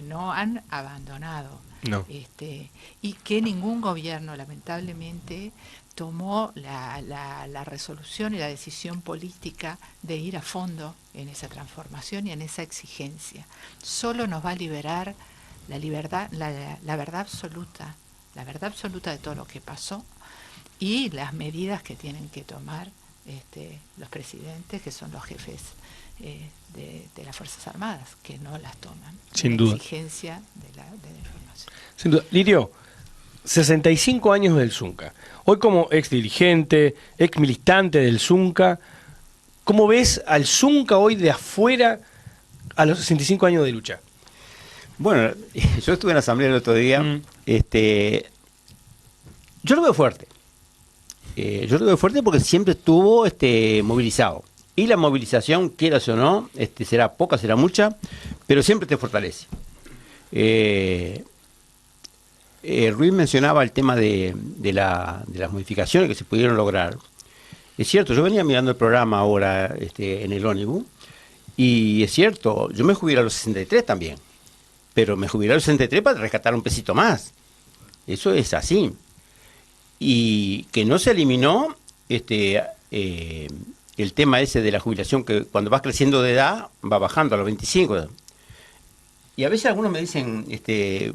no han abandonado. No. Y que ningún gobierno, lamentablemente, tomó la resolución y la decisión política de ir a fondo en esa transformación y en esa exigencia. Solo nos va a liberar la verdad absoluta de todo lo que pasó y las medidas que tienen que tomar los presidentes, que son los jefes de las Fuerzas Armadas, que no las toman. Sin duda. Exigencia de la información. Sin duda. Lirio, 65 años del Zunca. Hoy como ex dirigente, ex militante del Zunca, ¿cómo ves al Zunca hoy de afuera a los 65 años de lucha? Bueno, yo estuve en la asamblea el otro día. Yo lo veo fuerte. Yo lo veo fuerte porque siempre estuvo movilizado. Y la movilización, quieras o no, será poca, será mucha, pero siempre te fortalece. Ruiz mencionaba el tema de las modificaciones que se pudieron lograr. Es cierto, yo venía mirando el programa ahora en el ómnibus, y es cierto, yo me jubilé a los 63 también, pero me jubilé a los 63 para rescatar un pesito más. Eso es así. Y que no se eliminó el tema ese de la jubilación, que cuando vas creciendo de edad va bajando a los 25. Y a veces algunos me dicen,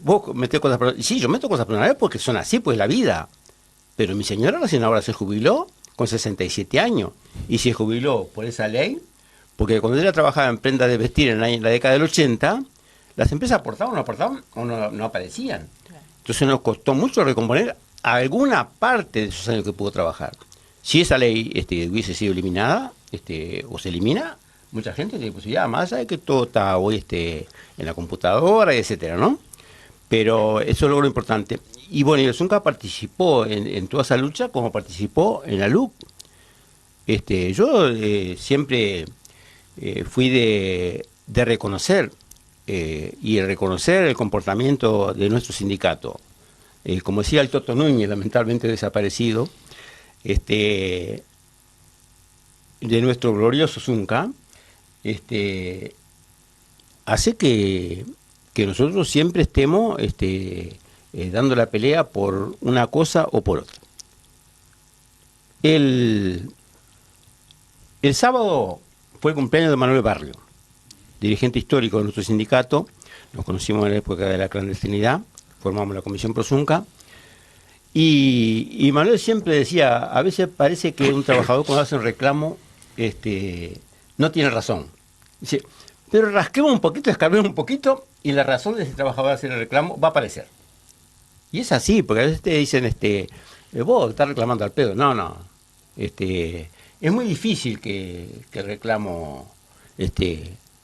vos metés cosas personales. Sí, yo meto cosas personales porque son así, pues la vida. Pero mi señora recién ahora se jubiló con 67 años. Y se jubiló por esa ley, porque cuando ella trabajaba en prendas de vestir en la década del 80, las empresas aportaban o no aparecían. Entonces nos costó mucho recomponer alguna parte de esos años que pudo trabajar. Si esa ley hubiese sido eliminada, o se elimina, mucha gente tiene posibilidad, más allá de que todo está hoy en la computadora, etcétera, ¿no? Pero eso es lo importante. Y bueno, y el Zunca participó en toda esa lucha como participó en la LUC. Yo siempre fui de reconocer y reconocer el comportamiento de nuestro sindicato. Como decía el Toto Núñez, lamentablemente desaparecido, de nuestro glorioso Zunca, hace que nosotros siempre estemos dando la pelea por una cosa o por otra. El sábado fue el cumpleaños de Manuel Barrio, dirigente histórico de nuestro sindicato. Nos conocimos en la época de la clandestinidad, formamos la Comisión Pro Zunca. Y Manuel siempre decía, a veces parece que un trabajador cuando hace un reclamo no tiene razón. Dice, pero rasquemos un poquito, escarbemos un poquito y la razón de ese trabajador hacer el reclamo va a aparecer. Y es así, porque a veces te dicen, vos estás reclamando al pedo. No. Es muy difícil que el reclamo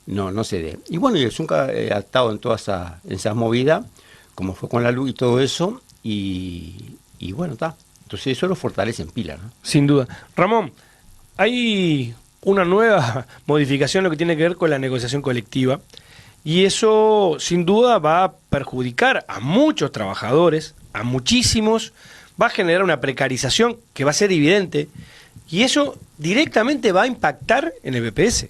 no se dé. Y bueno, y el Zunca ha estado en todas esas movidas, como fue con la luz y todo eso, y bueno, está. Entonces eso lo fortalece en pila, ¿no? Sin duda. Ramón, hay una nueva modificación en lo que tiene que ver con la negociación colectiva, y eso sin duda va a perjudicar a muchos trabajadores, a muchísimos, va a generar una precarización que va a ser evidente, y eso directamente va a impactar en el BPS.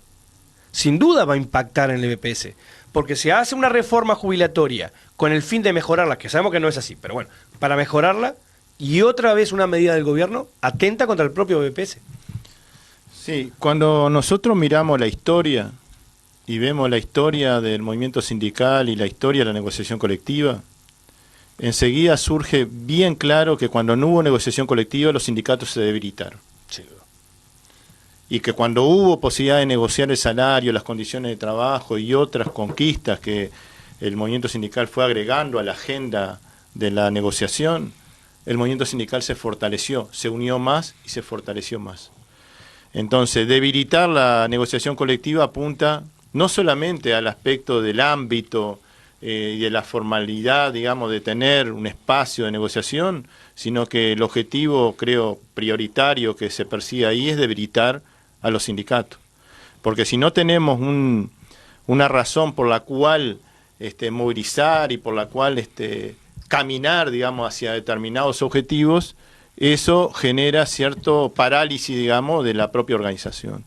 Sin duda va a impactar en el BPS, porque se hace una reforma jubilatoria con el fin de mejorarla, que sabemos que no es así, pero bueno, para mejorarla, y otra vez una medida del gobierno atenta contra el propio BPS. Sí, cuando nosotros miramos la historia y vemos la historia del movimiento sindical y la historia de la negociación colectiva, enseguida surge bien claro que cuando no hubo negociación colectiva los sindicatos se debilitaron. Sí. Y que cuando hubo posibilidad de negociar el salario, las condiciones de trabajo y otras conquistas que el movimiento sindical fue agregando a la agenda de la negociación, el movimiento sindical se fortaleció, se unió más y se fortaleció más. Entonces, debilitar la negociación colectiva apunta no solamente al aspecto del ámbito y de la formalidad, digamos, de tener un espacio de negociación, sino que el objetivo, creo, prioritario que se persigue ahí es debilitar a los sindicatos. Porque si no tenemos una razón por la cual movilizar y por la cual caminar, digamos, hacia determinados objetivos, eso genera cierto parálisis, digamos, de la propia organización.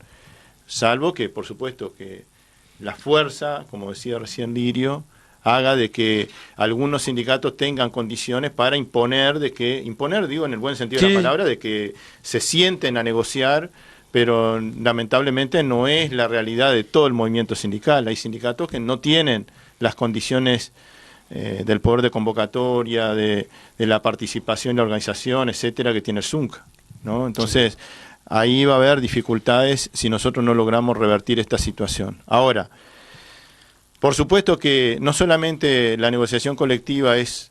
Salvo que, por supuesto, que la fuerza, como decía recién Lirio, haga de que algunos sindicatos tengan condiciones para imponer, digo en el buen sentido de la palabra, de que se sienten a negociar, pero lamentablemente no es la realidad de todo el movimiento sindical. Hay sindicatos que no tienen las condiciones del poder de convocatoria, de la participación en la organización, etcétera, que tiene el Zunca, ¿no? Entonces, ahí va a haber dificultades si nosotros no logramos revertir esta situación. Ahora, por supuesto que no solamente la negociación colectiva es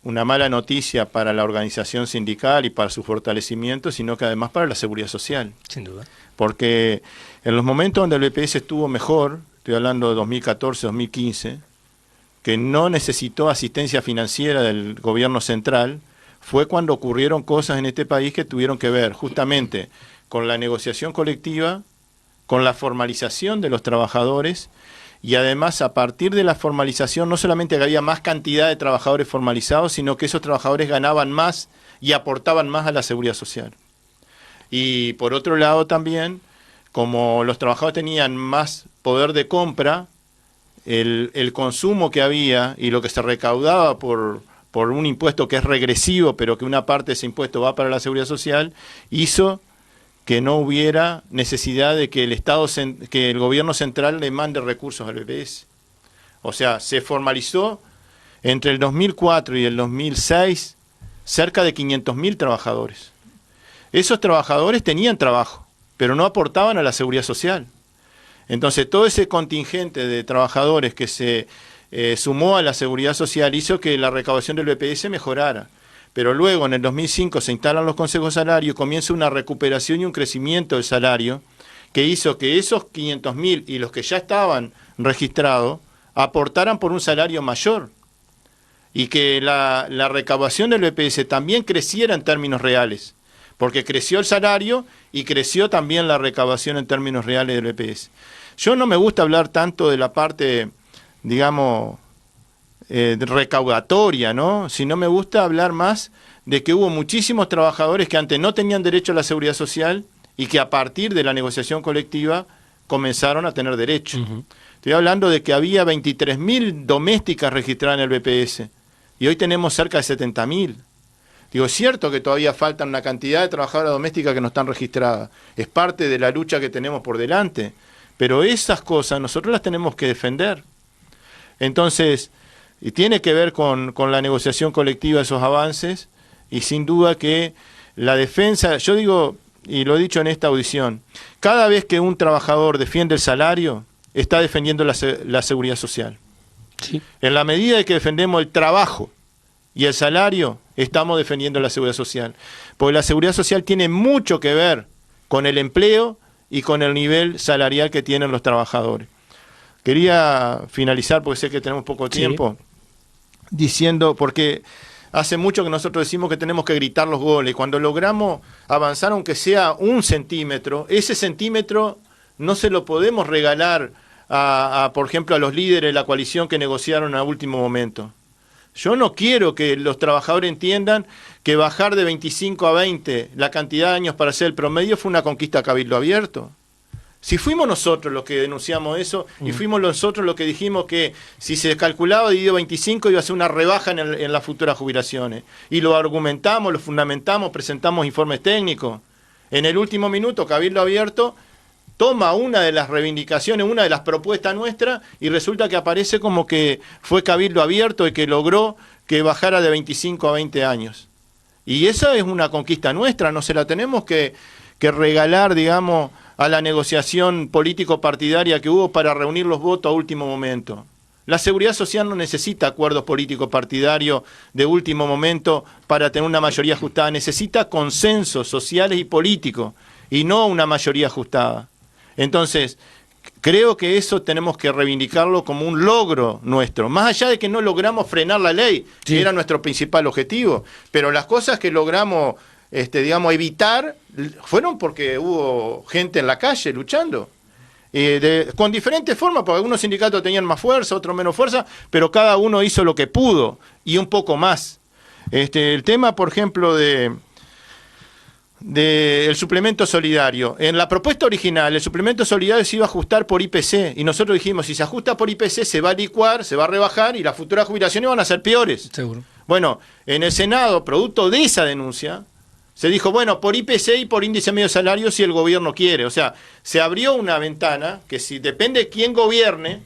una mala noticia para la organización sindical y para su fortalecimiento, sino que además para la seguridad social. Sin duda. Porque en los momentos donde el BPS estuvo mejor, estoy hablando de 2014, 2015, que no necesitó asistencia financiera del gobierno central, fue cuando ocurrieron cosas en este país que tuvieron que ver justamente con la negociación colectiva con la formalización de los trabajadores, y además a partir de la formalización no solamente que había más cantidad de trabajadores formalizados, sino que esos trabajadores ganaban más y aportaban más a la seguridad social. Y por otro lado también, como los trabajadores tenían más poder de compra, el consumo que había y lo que se recaudaba por un impuesto que es regresivo, pero que una parte de ese impuesto va para la seguridad social, hizo que no hubiera necesidad de que el gobierno central le mande recursos al BPS. O sea, se formalizó entre el 2004 y el 2006 cerca de 500.000 trabajadores. Esos trabajadores tenían trabajo, pero no aportaban a la seguridad social. Entonces, todo ese contingente de trabajadores que se sumó a la seguridad social hizo que la recaudación del BPS mejorara. Pero luego, en el 2005, se instalan los consejos de salario y comienza una recuperación y un crecimiento del salario que hizo que esos 500.000 y los que ya estaban registrados aportaran por un salario mayor y que la recaudación del BPS también creciera en términos reales, porque creció el salario y creció también la recaudación en términos reales del BPS. Yo no me gusta hablar tanto de la parte, digamos, recaudatoria, ¿no? Sino me gusta hablar más de que hubo muchísimos trabajadores que antes no tenían derecho a la seguridad social y que a partir de la negociación colectiva comenzaron a tener derecho. Estoy hablando de que había 23.000 domésticas registradas en el BPS y hoy tenemos cerca de 70.000. Digo, es cierto que todavía faltan una cantidad de trabajadoras domésticas que no están registradas. Es parte de la lucha que tenemos por delante. Pero esas cosas nosotros las tenemos que defender. Entonces, y tiene que ver con la negociación colectiva, esos avances, y sin duda que la defensa, yo digo, y lo he dicho en esta audición, cada vez que un trabajador defiende el salario, está defendiendo la seguridad social. Sí. En la medida de que defendemos el trabajo y el salario, estamos defendiendo la seguridad social. Porque la seguridad social tiene mucho que ver con el empleo y con el nivel salarial que tienen los trabajadores. Quería finalizar, porque sé que tenemos poco tiempo, diciendo, porque hace mucho que nosotros decimos que tenemos que gritar los goles. Cuando logramos avanzar, aunque sea 1 centímetro, ese centímetro no se lo podemos regalar por ejemplo, a los líderes de la coalición que negociaron a último momento. Yo no quiero que los trabajadores entiendan que bajar de 25 a 20 la cantidad de años para hacer el promedio fue una conquista a cabildo abierto. Si fuimos nosotros los que denunciamos eso y fuimos nosotros los que dijimos que si se calculaba dividido 25 iba a ser una rebaja en las futuras jubilaciones. Y lo argumentamos, lo fundamentamos, presentamos informes técnicos. En el último minuto, cabildo abierto toma una de las reivindicaciones, una de las propuestas nuestras, y resulta que aparece como que fue cabildo abierto y que logró que bajara de 25 a 20 años. Y esa es una conquista nuestra, no se la tenemos que regalar, digamos, a la negociación político-partidaria que hubo para reunir los votos a último momento. La seguridad social no necesita acuerdos político-partidarios de último momento para tener una mayoría ajustada, necesita consensos sociales y políticos, y no una mayoría ajustada. Entonces, creo que eso tenemos que reivindicarlo como un logro nuestro, más allá de que no logramos frenar la ley, que era nuestro principal objetivo, pero las cosas que logramos, digamos, evitar, fueron porque hubo gente en la calle luchando, con diferentes formas, porque algunos sindicatos tenían más fuerza, otros menos fuerza, pero cada uno hizo lo que pudo, y un poco más. El tema, por ejemplo, del suplemento solidario. En la propuesta original, el suplemento solidario se iba a ajustar por IPC, y nosotros dijimos, si se ajusta por IPC, se va a licuar, se va a rebajar, y las futuras jubilaciones van a ser peores. Seguro. Bueno, en el Senado, producto de esa denuncia, se dijo, bueno, por IPC y por índice medio de salario si el gobierno quiere. O sea, se abrió una ventana que si depende de quién gobierne,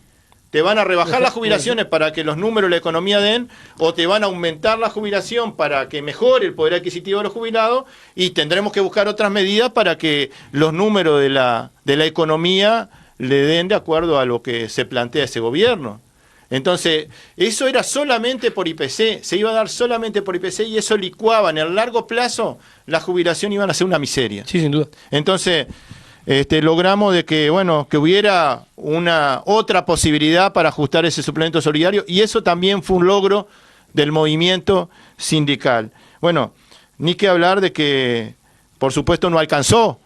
te van a rebajar las jubilaciones para que los números de la economía den, o te van a aumentar la jubilación para que mejore el poder adquisitivo de los jubilados, y tendremos que buscar otras medidas para que los números de la economía le den de acuerdo a lo que se plantea ese gobierno. Entonces, eso era solamente por IPC, se iba a dar solamente por IPC, y eso licuaba en el largo plazo, la jubilación iban a ser una miseria. Sí, sin duda. Entonces, logramos de que, bueno, que hubiera una otra posibilidad para ajustar ese suplemento solidario, y eso también fue un logro del movimiento sindical. Bueno, ni que hablar de que, por supuesto, no alcanzó.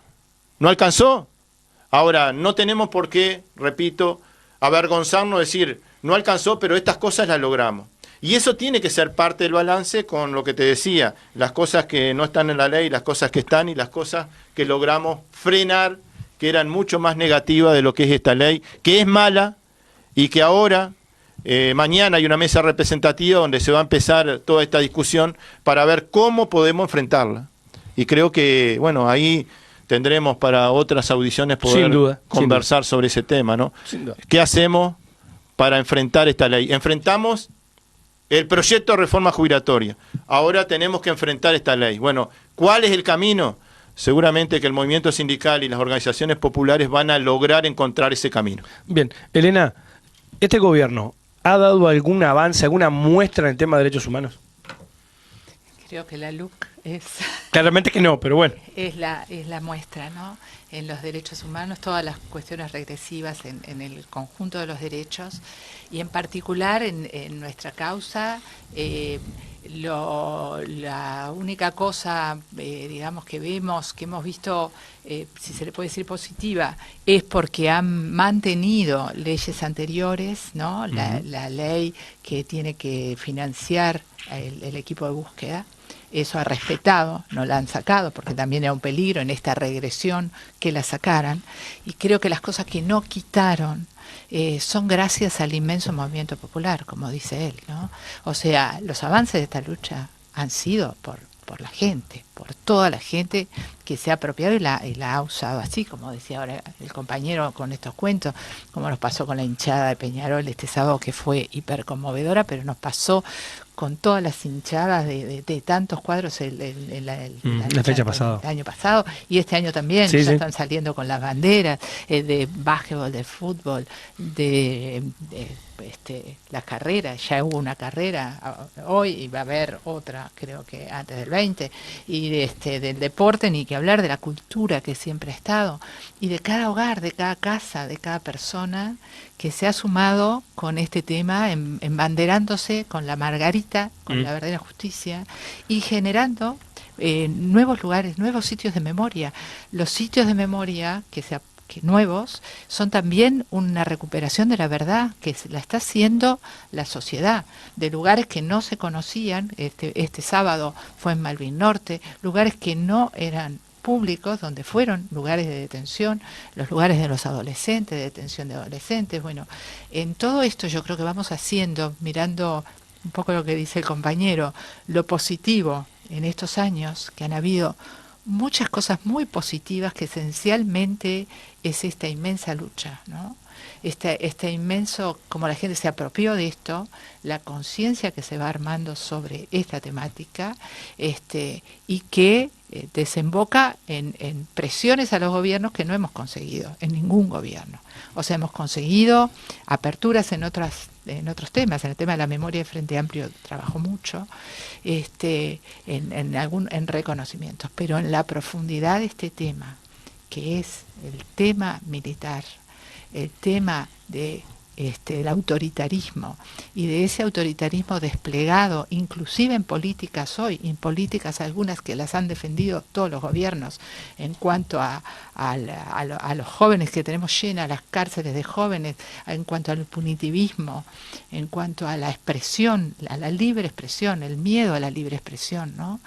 Ahora, no tenemos por qué, repito, avergonzarnos, decir, no alcanzó, pero estas cosas las logramos. Y eso tiene que ser parte del balance con lo que te decía, las cosas que no están en la ley, las cosas que están y las cosas que logramos frenar, que eran mucho más negativas de lo que es esta ley, que es mala y que ahora, mañana hay una mesa representativa donde se va a empezar toda esta discusión para ver cómo podemos enfrentarla. Y creo que, bueno, ahí tendremos para otras audiciones poder conversar sobre ese tema, ¿no? ¿Qué hacemos para enfrentar esta ley? Enfrentamos el proyecto de reforma jubilatoria. Ahora tenemos que enfrentar esta ley. Bueno, ¿cuál es el camino? Seguramente que el movimiento sindical y las organizaciones populares van a lograr encontrar ese camino. Bien, Elena, ¿este gobierno ha dado algún avance, alguna muestra en el tema de derechos humanos? Creo que la LUC es... Claramente que no, pero bueno. Es la muestra, ¿no? En los derechos humanos, todas las cuestiones regresivas en el conjunto de los derechos y en particular en nuestra causa, la única cosa, digamos, que vemos, que hemos visto, si se le puede decir positiva, es porque han mantenido leyes anteriores, ¿no? La ley que tiene que financiar el equipo de búsqueda. Eso ha respetado, no la han sacado, porque también era un peligro en esta regresión que la sacaran. Y creo que las cosas que no quitaron son gracias al inmenso movimiento popular, como dice él, ¿no? O sea, los avances de esta lucha han sido por la gente, por toda la gente que se ha apropiado y la ha usado así, como decía ahora el compañero con estos cuentos, como nos pasó con la hinchada de Peñarol este sábado, que fue hiper conmovedora, pero nos pasó con todas las hinchadas de tantos cuadros la fecha pasada. El año pasado, y este año también, ya están saliendo con las banderas de básquetbol, de fútbol, de las carreras. Ya hubo una carrera hoy y va a haber otra, creo que antes del 20, y del deporte, ni que hablar de la cultura que siempre ha estado, y de cada hogar, de cada casa, de cada persona que se ha sumado con este tema, embanderándose con la margarita, con la verdadera justicia, y generando nuevos lugares, nuevos sitios de memoria. Los sitios de memoria que nuevos son también una recuperación de la verdad que la está haciendo la sociedad, de lugares que no se conocían. Este sábado fue en Malvin Norte, lugares que no eran públicos, donde fueron lugares de detención, los lugares de los adolescentes, de detención de adolescentes. Bueno, en todo esto yo creo que vamos haciendo, mirando un poco lo que dice el compañero, lo positivo en estos años, que han habido muchas cosas muy positivas, que esencialmente es esta inmensa lucha, ¿no? Este inmenso, como la gente se apropió de esto, la conciencia que se va armando sobre esta temática, y que desemboca en presiones a los gobiernos que no hemos conseguido, en ningún gobierno. O sea, hemos conseguido aperturas en otros temas. En el tema de la memoria de Frente Amplio trabajó mucho, en reconocimientos, pero en la profundidad de este tema, que es el tema militar, el tema del autoritarismo, y de ese autoritarismo desplegado inclusive en políticas hoy, en políticas algunas que las han defendido todos los gobiernos, en cuanto a los jóvenes que tenemos llenas las cárceles de jóvenes, en cuanto al punitivismo, en cuanto a la expresión, a la libre expresión, el miedo a la libre expresión, ¿no?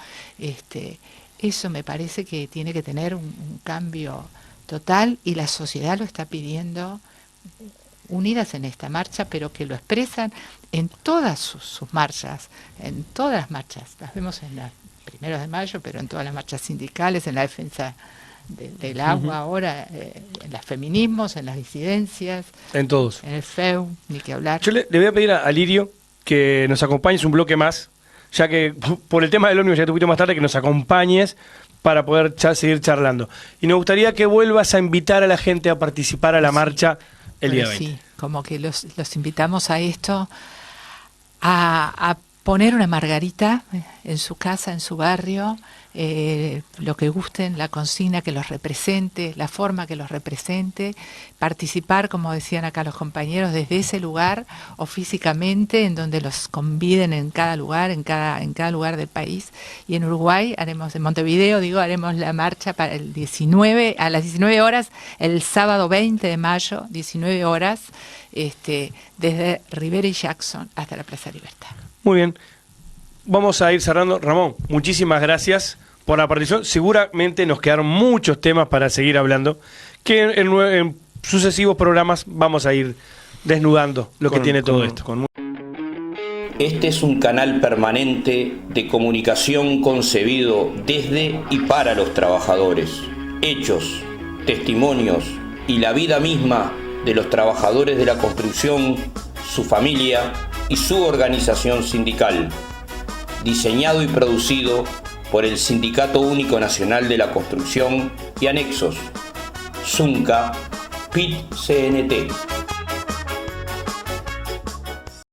Eso me parece que tiene que tener un cambio total, y la sociedad lo está pidiendo, unidas en esta marcha, pero que lo expresan en todas sus marchas, en todas las marchas. Las vemos en los 1 de mayo, pero en todas las marchas sindicales, en la defensa del agua ahora, en los feminismos, en las disidencias. En todos. En el FEU, ni que hablar. Yo le voy a pedir a Lirio que nos acompañes un bloque más, ya que por el tema del ómnibus ya un poquito más tarde, que nos acompañes para poder seguir charlando. Y nos gustaría que vuelvas a invitar a la gente a participar a la marcha el día 20. Sí, como que los invitamos a esto, a poner una margarita en su casa, en su barrio, lo que gusten, la consigna que los represente, la forma que los represente, participar, como decían acá los compañeros, desde ese lugar o físicamente, en donde los conviden en cada lugar, en cada lugar del país. Y en Uruguay haremos, en Montevideo, haremos la marcha para el 19, a las 19 horas, el sábado 20 de mayo, 19 horas, desde Rivera y Jackson hasta la Plaza Libertad. Muy bien. Vamos a ir cerrando. Ramón, muchísimas gracias por la participación. Seguramente nos quedaron muchos temas para seguir hablando, que en sucesivos programas vamos a ir desnudando lo que tiene todo esto. Este es un canal permanente de comunicación concebido desde y para los trabajadores. Hechos, testimonios y la vida misma de los trabajadores de la construcción, su familia y su organización sindical. Diseñado y producido por el Sindicato Único Nacional de la Construcción y Anexos, SUNCA, PIT-CNT.